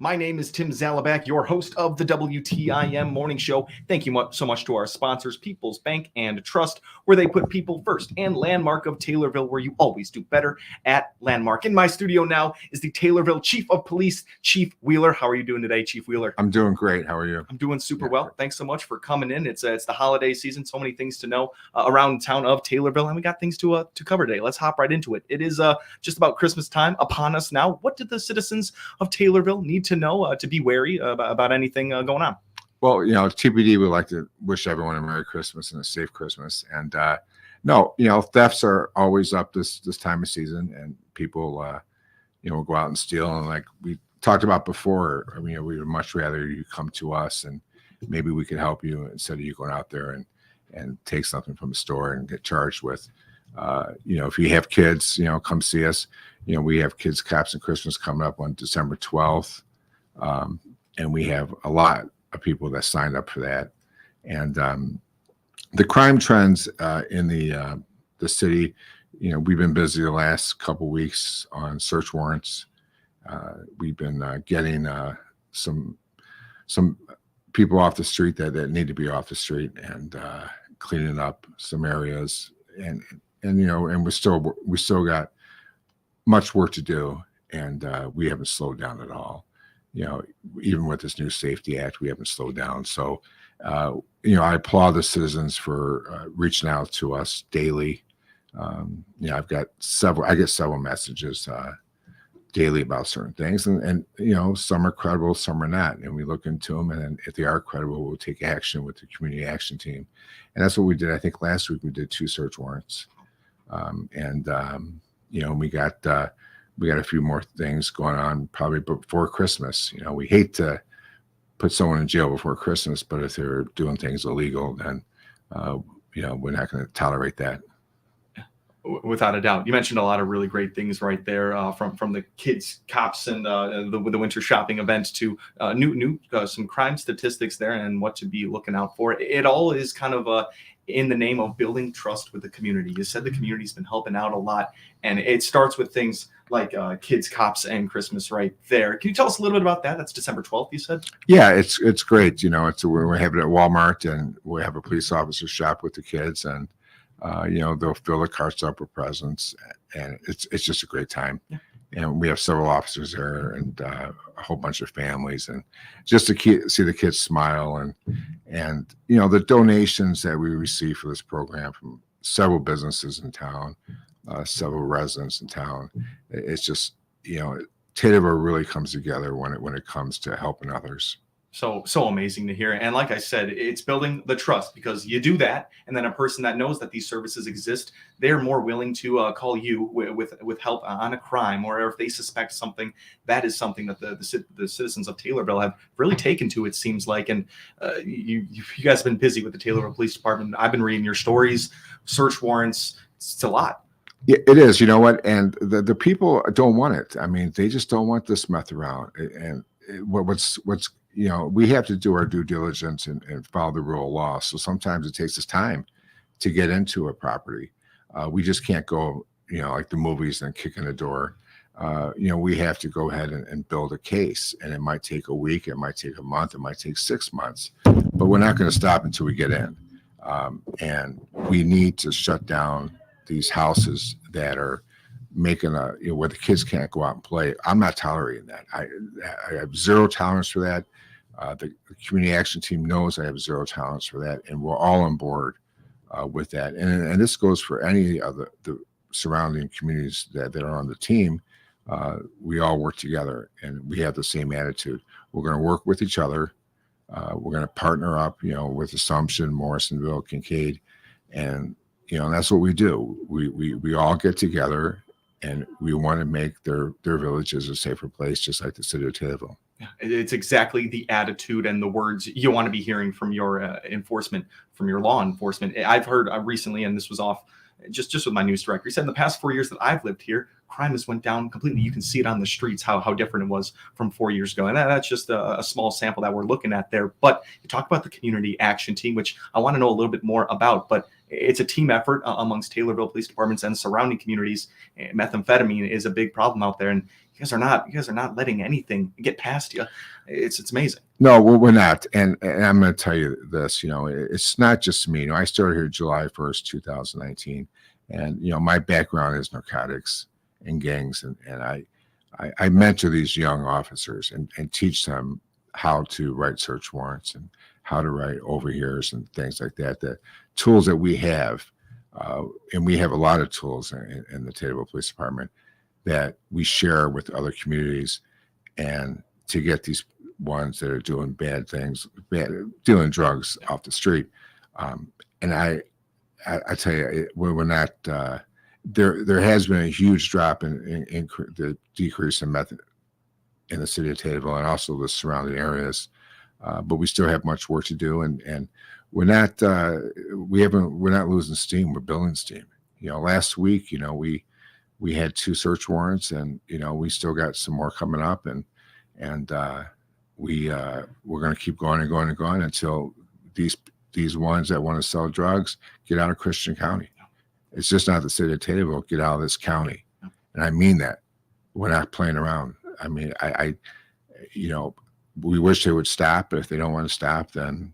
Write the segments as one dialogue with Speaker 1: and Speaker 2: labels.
Speaker 1: My name is Tim Zalabak, your host of the WTIM Morning Show. Thank you so much to our sponsors, People's Bank and Trust, where they put people first, and Landmark of Taylorville, where you always do better at Landmark. In my studio now is the Taylorville Chief of Police, Chief Wheeler. How are you doing today, Chief Wheeler?
Speaker 2: I'm doing great. How are you?
Speaker 1: I'm doing super well. Thanks so much for coming in. It's the holiday season, so many things to know around the town of Taylorville, and we got things to cover today. Let's hop right into it. It is just about Christmas time upon us now. What do the citizens of Taylorville need to know to be wary about anything going on?
Speaker 2: Well, TBD, we like to wish everyone a Merry Christmas and a safe Christmas. And no, thefts are always up this time of season, and people, will go out and steal. And like we talked about before, we would much rather you come to us and maybe we could help you instead of you going out there and take something from the store and get charged with. If you have kids, come see us. We have Kids, Cops, and Christmas coming up on December 12th. And we have a lot of people that signed up for that. And the crime trends in the city, we've been busy the last couple weeks on search warrants. We've been getting some people off the street that need to be off the street, and cleaning up some areas. And we still got much work to do, and we haven't slowed down at all. Even with this new Safety Act, we haven't slowed down. So, I applaud the citizens for reaching out to us daily. I get several messages daily about certain things, and some are credible, some are not. And we look into them, and if they are credible, we'll take action with the community action team. And that's what we did. I think last week we did 2 search warrants. We got a few more things going on probably before Christmas. We hate to put someone in jail before Christmas, but if they're doing things illegal, then, we're not going to tolerate that.
Speaker 1: Without a doubt. You mentioned a lot of really great things right there, from the Kids, Cops, and the winter shopping event to new some crime statistics there and what to be looking out for. It all is kind of in the name of building trust with the community. You said the community's been helping out a lot, and it starts with things like Kids, Cops, and Christmas right there. Can you tell us a little bit about that? That's December 12th, you said?
Speaker 2: Yeah, it's great. We're having it at Walmart, and we have a police officer shop with the kids, and they'll fill the carts up with presents, and it's just a great time. Yeah. And we have several officers there, and a whole bunch of families, and just to see the kids smile, and the donations that we receive for this program from several businesses in town, several residents in town. It's just, Taylorville really comes together when it comes to helping others.
Speaker 1: So amazing to hear. And like I said, it's building the trust, because you do that, and then a person that knows that these services exist, they're more willing to call you with help on a crime, or if they suspect something. That is something that the citizens of Taylorville have really taken to, it seems like. And you guys have been busy with the Taylorville Police Department. I've been reading your stories, search warrants. It's a lot.
Speaker 2: Yeah, it is. You know what? And the people don't want it. I mean, they just don't want this mess around. And what's we have to do our due diligence and follow the rule of law. So sometimes it takes us time to get into a property. We just can't go, like the movies and kick in the door. We have to go ahead and build a case, and it might take a week, it might take a month, it might take 6 months, but we're not going to stop until we get in. And we need to shut down these houses that are making where the kids can't go out and play. I'm not tolerating that. I have zero tolerance for that. The community action team knows I have zero tolerance for that, and we're all on board with that. And this goes for any of the surrounding communities that are on the team. We all work together, and we have the same attitude. We're going to work with each other. We're going to partner up, with Assumption, Morrisonville, Kincaid, and that's what we do. We all get together, and we want to make their villages a safer place, just like the city of Taylorville.
Speaker 1: It's exactly the attitude and the words you want to be hearing from your enforcement, from your law enforcement. I've heard recently, and this was off just with my news director, he said in the past 4 years that I've lived here, crime has went down completely. You can see it on the streets, how different it was from 4 years ago. And that's just a small sample that we're looking at there. But you talk about the community action team, which I want to know a little bit more about, but it's a team effort amongst Taylorville police departments and surrounding communities. Methamphetamine is a big problem out there, and you guys are not letting anything get past you. It's amazing.
Speaker 2: No, we're not. And I'm going to tell you this, it's not just me. I started here July 1st, 2019. And, my background is narcotics and gangs. And I mentor these young officers and teach them how to write search warrants and how to write overhears and things like that. The tools that we have, and we have a lot of tools in the Taylorville Police Department that we share with other communities, and to get these ones that are doing bad things, dealing drugs off the street. And I tell you, we're not. There has been a huge drop in the decrease in meth in the city of Taylorville and also the surrounding areas, but we still have much work to do, and we're not losing steam. We're building steam. Last week, we had 2 search warrants, and we still got some more coming up, and we're going to keep going and going and going until these ones that want to sell drugs get out of Christian County. It's just not the city of Taylorville. Get out of this county, and I mean that. We're not playing around. I mean, we wish they would stop, but if they don't want to stop, then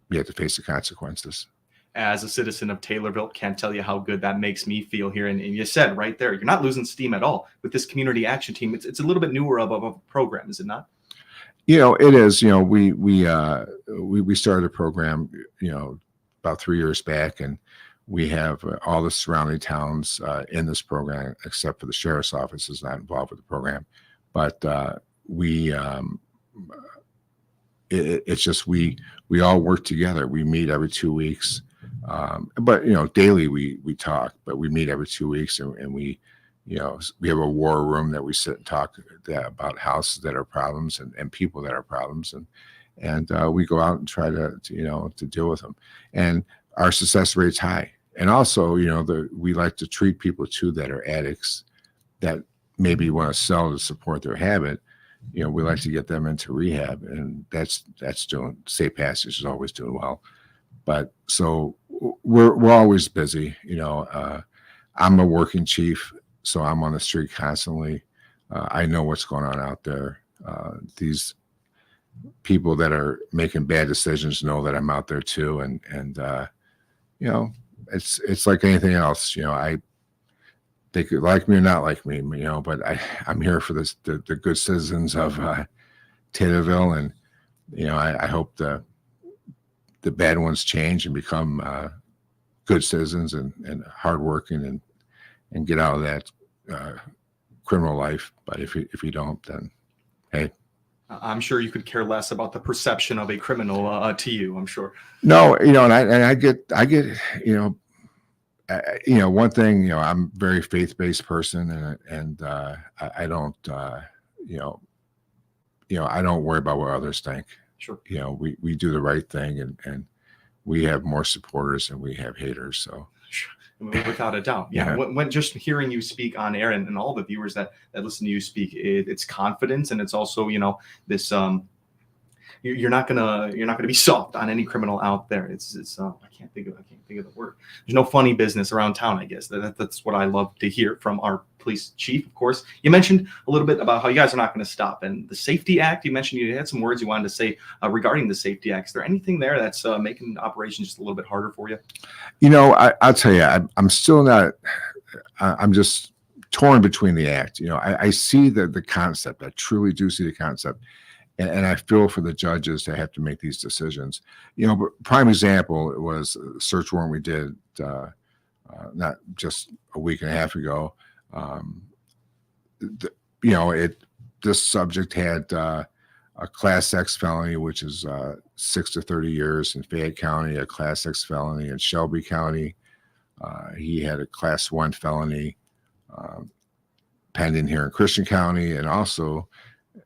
Speaker 2: we have to face the consequences.
Speaker 1: As a citizen of Taylorville, can't tell you how good that makes me feel here. And you said right there, you're not losing steam at all with this community action team. It's a little bit newer of a program, is it not?
Speaker 2: It is. We started a program, about 3 years back, and we have all the surrounding towns in this program, except for the sheriff's office is not involved with the program. But it's just we all work together. We meet every 2 weeks. But daily we talk, but we meet every 2 weeks, and we have a war room that we sit and talk about houses that are problems and people that are problems, and we go out and try to deal with them. And our success rate's high. And also, we like to treat people too that are addicts that maybe want to sell to support their habit. We like to get them into rehab, and that's doing. Safe Passage is always doing well. But so we're always busy. I'm a working chief, so I'm on the street constantly. I know what's going on out there. These people that are making bad decisions know that I'm out there too, and it's like anything else. They could like me or not like me, but I'm here for the good citizens of Taylorville, and I hope the bad ones change and become good citizens and hardworking and get out of that criminal life. But if you don't, then hey.
Speaker 1: I'm sure you could care less about the perception of a criminal to you. I'm sure.
Speaker 2: No, and I get one thing, I'm a very faith-based person, and I don't I don't worry about what others think.
Speaker 1: Sure.
Speaker 2: We do the right thing, and we have more supporters than we have haters. So
Speaker 1: without a doubt. Yeah. When just hearing you speak on air, and all the viewers that listen to you speak, it's confidence, and it's also, this, you're not gonna be soft on any criminal out there. It's I can't think of the word. There's no funny business around town, I guess. That's what I love to hear from our police chief. Of course, you mentioned a little bit about how you guys are not going to stop, and the Safety Act. You mentioned you had some words you wanted to say regarding the Safety Act. Is there anything there that's making operations just a little bit harder for you?
Speaker 2: I'll tell you, I'm still not. I'm just torn between the act. I see the concept. I truly do see the concept. And I feel for the judges to have to make these decisions. But prime example was a search warrant we did not just a week and a half ago. This subject had a Class X felony, which is 6 to 30 years in Fayette County, a Class X felony in Shelby County. He had a Class 1 felony pending here in Christian County, and also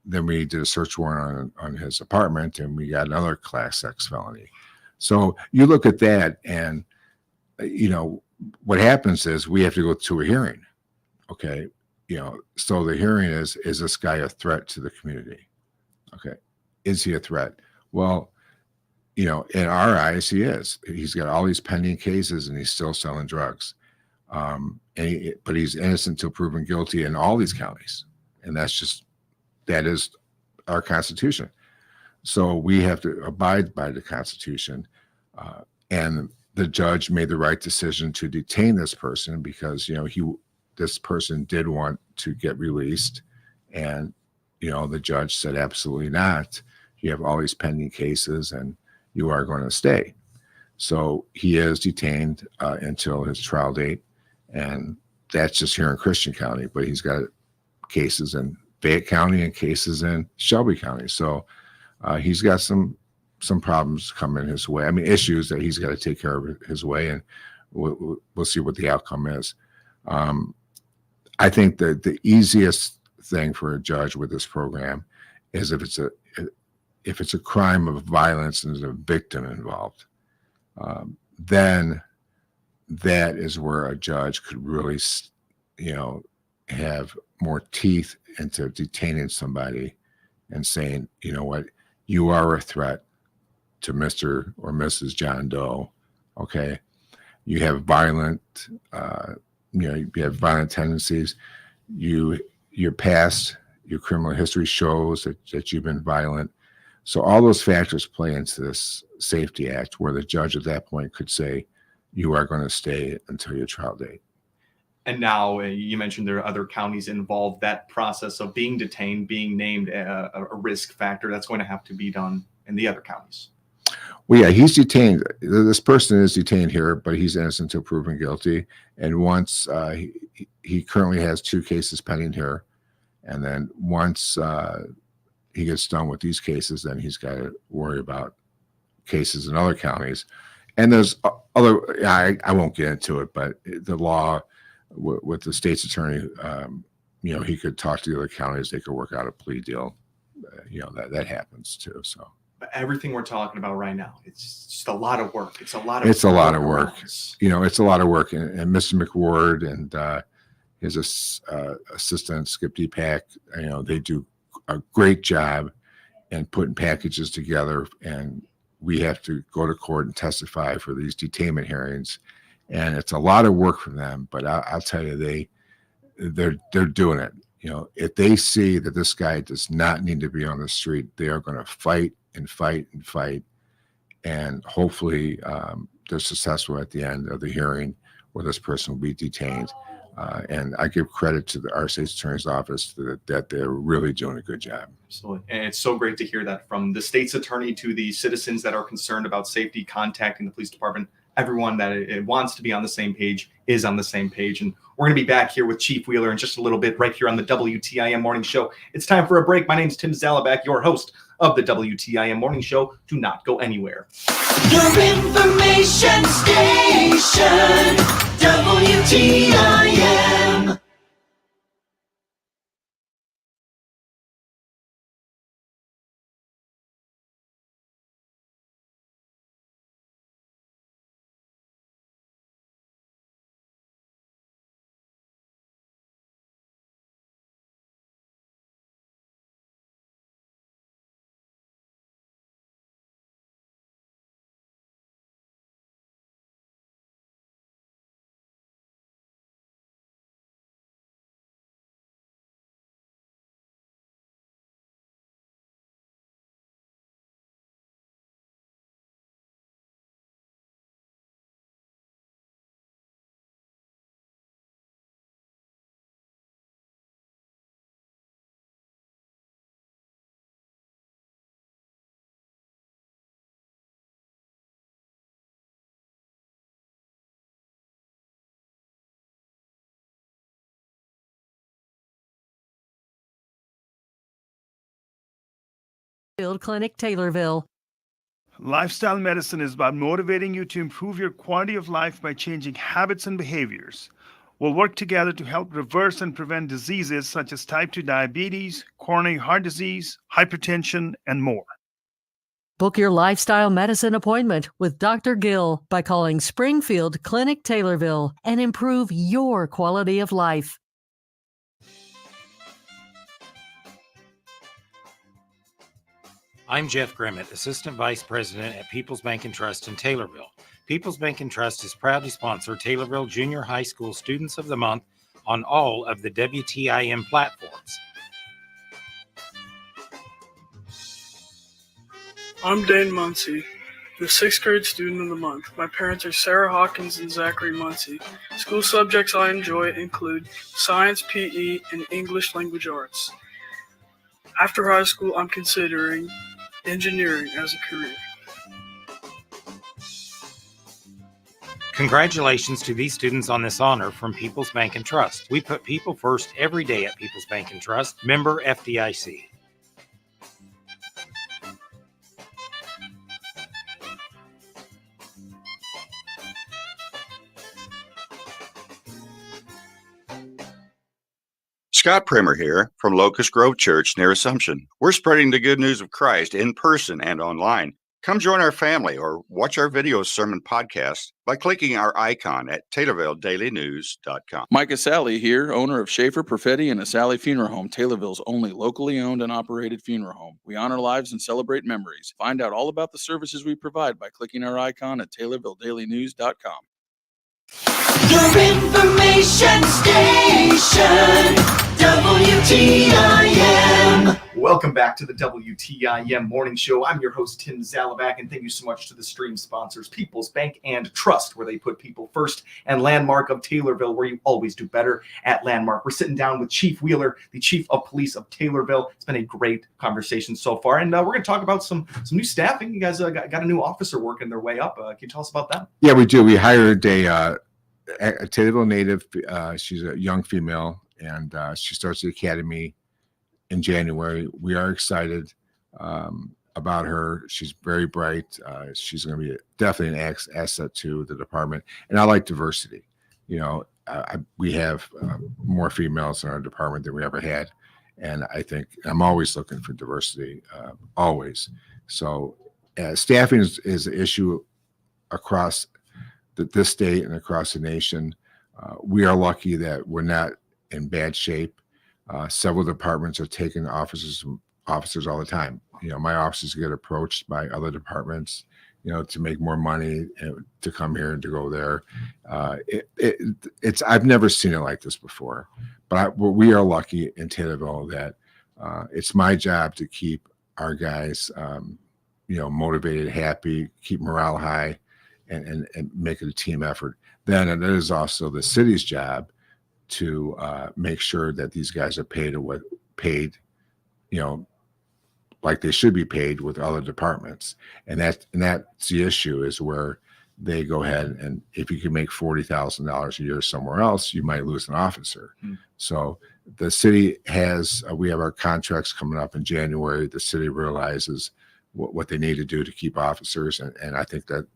Speaker 2: then we did a search warrant on his apartment, and we got another Class X felony. So you look at that, and what happens is we have to go to a hearing. Okay. So the hearing is this guy a threat to the community? Okay. Is he a threat? Well, in our eyes, he is. He's got all these pending cases and he's still selling drugs. But he's innocent until proven guilty in all these counties. And that is our Constitution. So we have to abide by the Constitution. And the judge made the right decision to detain this person because, this person did want to get released. And, the judge said, absolutely not. You have all these pending cases and you are going to stay. So he is detained until his trial date. And that's just here in Christian County, but he's got cases in Fayette County and cases in Shelby County. So he's got some problems coming his way. I mean, issues that he's got to take care of his way, and we'll see what the outcome is. I think that the easiest thing for a judge with this program is if it's a crime of violence and there's a victim involved, then that is where a judge could really, have more teeth into detaining somebody and saying, you know what, you are a threat to Mr. or Mrs. John Doe. Okay. You have violent, you have violent tendencies. Your past, your criminal history shows that you've been violent. So all those factors play into this Safety Act, where the judge at that point could say, you are going to stay until your trial date.
Speaker 1: And now you mentioned there are other counties involved. That process of being detained, being named a risk factor, that's going to have to be done in the other counties.
Speaker 2: Well, yeah, he's detained. This person is detained here, but he's innocent until proven guilty. And once he currently has 2 cases pending here, and then once he gets done with these cases, then he's got to worry about cases in other counties. And there's other. I won't get into it, but the law with the state's attorney, he could talk to the other counties. They could work out a plea deal. That happens too. So.
Speaker 1: But everything we're talking about right now, it's just a lot of work. It's a lot of
Speaker 2: work. It's a lot of work. And Mr. McWard and his assistant Skip Deepak, they do a great job in putting packages together. And we have to go to court and testify for these detainment hearings, and it's a lot of work for them. But I'll tell you, they're doing it. If they see that this guy does not need to be on the street, they are going to fight and fight and fight. And hopefully they're successful at the end of the hearing where this person will be detained. And I give credit to our state's attorney's office that they're really doing a good job.
Speaker 1: Absolutely. And it's so great to hear that from the state's attorney to the citizens that are concerned about safety, contacting the police department. Everyone that it wants to be on the same page is on the same page. And we're going to be back here with Chief Wheeler in just a little bit, right here on the WTIM Morning Show. It's time for a break. My name's Tim Zalabak, your host of the WTIM Morning Show. Do not go anywhere.
Speaker 3: Your information station, WTIM.
Speaker 4: Clinic, Taylorville.
Speaker 5: Lifestyle medicine is about motivating you to improve your quality of life by changing habits and behaviors. We'll work together to help reverse and prevent diseases such as type 2 diabetes, coronary heart disease, hypertension, and more.
Speaker 4: Book your lifestyle medicine appointment with Dr. Gill by calling Springfield Clinic, Taylorville, and improve your quality of life.
Speaker 6: I'm Jeff Grimmett, Assistant Vice President at People's Bank and Trust in Taylorville. People's Bank and Trust is proud to sponsor Taylorville Junior High School Students of the Month on all of the WTIM platforms.
Speaker 7: I'm Dane Muncie, the 6th grade student of the month. My parents are Sarah Hawkins and Zachary Muncie. School subjects I enjoy include science, PE, and English language arts. After high school, I'm considering engineering as a career.
Speaker 6: Congratulations to these students on this honor from People's Bank and Trust. We put people first every day at People's Bank and Trust, member FDIC.
Speaker 8: Scott Primer here from Locust Grove Church near Assumption. We're spreading the good news of Christ in person and online. Come join our family or watch our video sermon podcast by clicking our icon at TaylorvilleDailyNews.com.
Speaker 9: Mike Asali here, owner of Schaefer, Perfetti, and Asali Funeral Home, Taylorville's only locally owned and operated funeral home. We honor lives and celebrate memories. Find out all about the services we provide by clicking our icon at TaylorvilleDailyNews.com.
Speaker 3: Your information station, WTIM.
Speaker 1: Welcome back to the WTIM Morning Show. I'm your host, Tim Zalabak, and thank you so much to the stream sponsors, People's Bank and Trust, where they put people first, and Landmark of Taylorville, where you always do better at Landmark. We're sitting down with Chief Wheeler, the Chief of Police of Taylorville. It's been a great conversation so far, and we're going to talk about some new staffing. You guys got a new officer working their way up. Can you tell us about that?
Speaker 2: Yeah, we do. We hired a Taylorville native. She's a young female, and she starts the academy in January. We are excited about her. She's very bright. She's going to be definitely an asset to the department. And I like diversity. You know, we have more females in our department than we ever had. And I think I'm always looking for diversity, always. So staffing is an issue across this state and across the nation. We are lucky that we're not in bad shape. Several departments are taking officers all the time. You know, my officers get approached by other departments, you know, to make more money, to come here and to go there. It's I've never seen it like this before, but we are lucky in Taylorville that it's my job to keep our guys, you know, motivated, happy, keep morale high, and make it a team effort. Then it is also the city's job to make sure that these guys are paid, you know, like they should be paid with other departments. And that's the issue, is where they go ahead and if you can make $40,000 a year somewhere else, you might lose an officer. So the city has, we have our contracts coming up in January. The city realizes what they need to do to keep officers. And I think that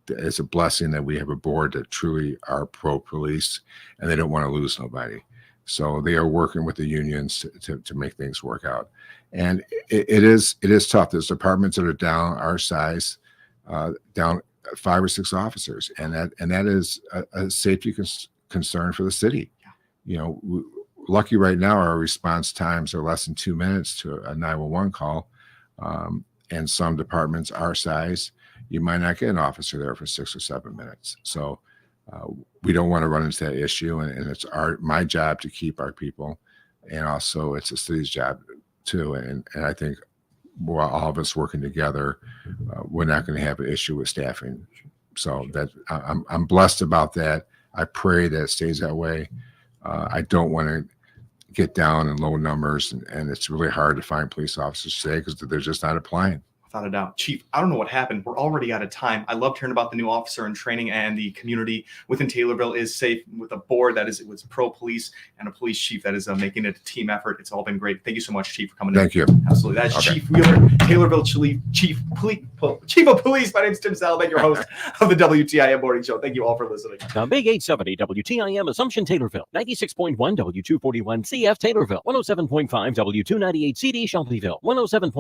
Speaker 2: it's a blessing that we have a board that truly are pro-police and they don't want to lose nobody. So they are working with the unions to make things work out. And it is tough. There's departments that are down our size, down 5 or 6 officers. And that is a safety concern for the city. You know, lucky right now, our response times are less than 2 minutes to a 911 call. And some departments our size, you might not get an officer there for 6 or 7 minutes. So we don't want to run into that issue. And it's my job to keep our people. And also it's the city's job too. And I think while all of us working together, we're not going to have an issue with staffing. So that I'm blessed about that. I pray that it stays that way. I don't want to get down in low numbers. And it's really hard to find police officers today because they're just not applying.
Speaker 1: Without a doubt. Chief, I don't know what happened. We're already out of time. I loved hearing about the new officer in training, and the community within Taylorville is safe with a board that is pro-police and a police chief that is making it a team effort. It's all been great. Thank you so much, Chief, for coming in.
Speaker 2: Thank you.
Speaker 1: Absolutely. That's
Speaker 2: Okay.
Speaker 1: Chief Wheeler, Taylorville Chief of Police. My name is Tim Salabek, your host of the WTIM Morning Show. Thank you all for listening.
Speaker 10: The Big 870 WTIM Assumption Taylorville, 96.1 W241 CF Taylorville, 107.5 W298 CD Shelbyville, 107.